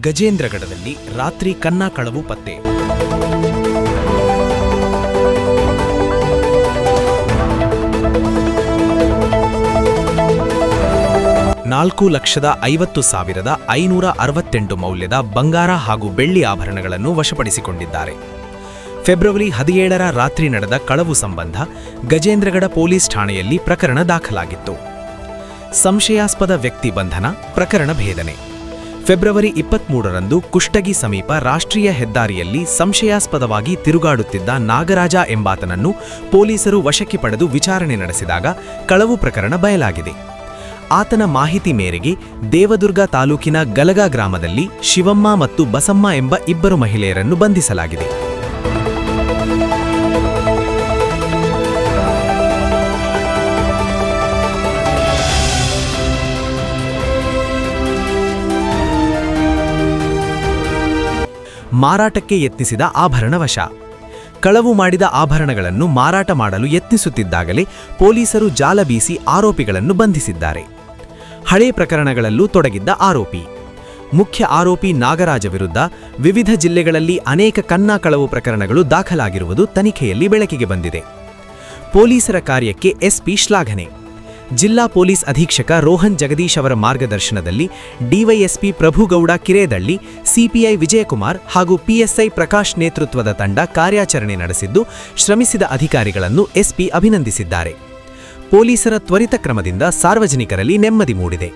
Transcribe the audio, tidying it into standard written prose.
ಗಜೇಂದ್ರಗಢದಲ್ಲಿ ರಾತ್ರಿ ಕನ್ನ ಕಳವು ಪತ್ತೆ. $4,50,568 ಮೌಲ್ಯದ ಬಂಗಾರ ಹಾಗೂ ಬೆಳ್ಳಿ ಆಭರಣಗಳನ್ನು ವಶಪಡಿಸಿಕೊಂಡಿದ್ದಾರೆ. ಫೆಬ್ರವರಿ 17ರ ರಾತ್ರಿ ನಡೆದ ಕಳವು ಸಂಬಂಧ ಗಜೇಂದ್ರಗಢ ಪೊಲೀಸ್ ಠಾಣೆಯಲ್ಲಿ ಪ್ರಕರಣ ದಾಖಲಾಗಿತ್ತು. ಸಂಶಯಾಸ್ಪದ ವ್ಯಕ್ತಿ ಬಂಧನ, ಪ್ರಕರಣ ಭೇದನೆ. ಫೆಬ್ರವರಿ 23ರಂದು ಕುಷ್ಟಗಿ ಸಮೀಪ ರಾಷ್ಟ್ರೀಯ ಹೆದ್ದಾರಿಯಲ್ಲಿ ಸಂಶಯಾಸ್ಪದವಾಗಿ ತಿರುಗಾಡುತ್ತಿದ್ದ ನಾಗರಾಜ ಎಂಬಾತನನ್ನು ಪೊಲೀಸರು ವಶಕ್ಕೆ ಪಡೆದು ವಿಚಾರಣೆ ನಡೆಸಿದಾಗ ಕಳವು ಪ್ರಕರಣ ಬಯಲಾಗಿದೆ. ಆತನ ಮಾಹಿತಿ ಮೇರೆಗೆ ದೇವದುರ್ಗ ತಾಲೂಕಿನ ಗಲಗ ಗ್ರಾಮದಲ್ಲಿ ಶಿವಮ್ಮ ಮತ್ತು ಬಸಮ್ಮ ಎಂಬ ಇಬ್ಬರು ಮಹಿಳೆಯರನ್ನು ಬಂಧಿಸಲಾಗಿದೆ. ಮಾರಾಟಕ್ಕೆ ಯತ್ನಿಸಿದ ಆಭರಣ ವಶ. ಕಳವು ಮಾಡಿದ ಆಭರಣಗಳನ್ನು ಮಾರಾಟ ಮಾಡಲು ಯತ್ನಿಸುತ್ತಿದ್ದಾಗಲೇ ಪೊಲೀಸರು ಜಾಲ ಬೀಸಿ ಆರೋಪಿಗಳನ್ನು ಬಂಧಿಸಿದ್ದಾರೆ. ಹಳೆ ಪ್ರಕರಣಗಳಲ್ಲೂ ತೊಡಗಿದ್ದ ಆರೋಪಿ. ಮುಖ್ಯ ಆರೋಪಿ ನಾಗರಾಜ ವಿರುದ್ಧ ವಿವಿಧ ಜಿಲ್ಲೆಗಳಲ್ಲಿ ಅನೇಕ ಕನ್ನ ಕಳವು ಪ್ರಕರಣಗಳು ದಾಖಲಾಗಿರುವುದು ತನಿಖೆಯಲ್ಲಿ ಬೆಳಕಿಗೆ ಬಂದಿದೆ. ಪೊಲೀಸರ ಕಾರ್ಯಕ್ಕೆ ಎಸ್ಪಿ ಶ್ಲಾಘನೆ. ಜಿಲ್ಲಾ ಪೊಲೀಸ್ ಅಧೀಕ್ಷಕ ರೋಹನ್ ಜಗದೀಶ್ ಅವರ ಮಾರ್ಗದರ್ಶನದಲ್ಲಿ ಡಿವೈಎಸ್ಪಿ ಪ್ರಭುಗೌಡ ಕಿರೇದಳ್ಳಿ, ಸಿಪಿಐ ವಿಜಯಕುಮಾರ್ ಹಾಗೂ ಪಿಎಸ್ಐ ಪ್ರಕಾಶ್ ನೇತೃತ್ವದ ತಂಡ ಕಾರ್ಯಾಚರಣೆ ನಡೆಸಿದ್ದು, ಶ್ರಮಿಸಿದ ಅಧಿಕಾರಿಗಳನ್ನು ಎಸ್ಪಿ ಅಭಿನಂದಿಸಿದ್ದಾರೆ. ಪೊಲೀಸರ ತ್ವರಿತ ಕ್ರಮದಿಂದ ಸಾರ್ವಜನಿಕರಲ್ಲಿ ನೆಮ್ಮದಿ ಮೂಡಿದೆ.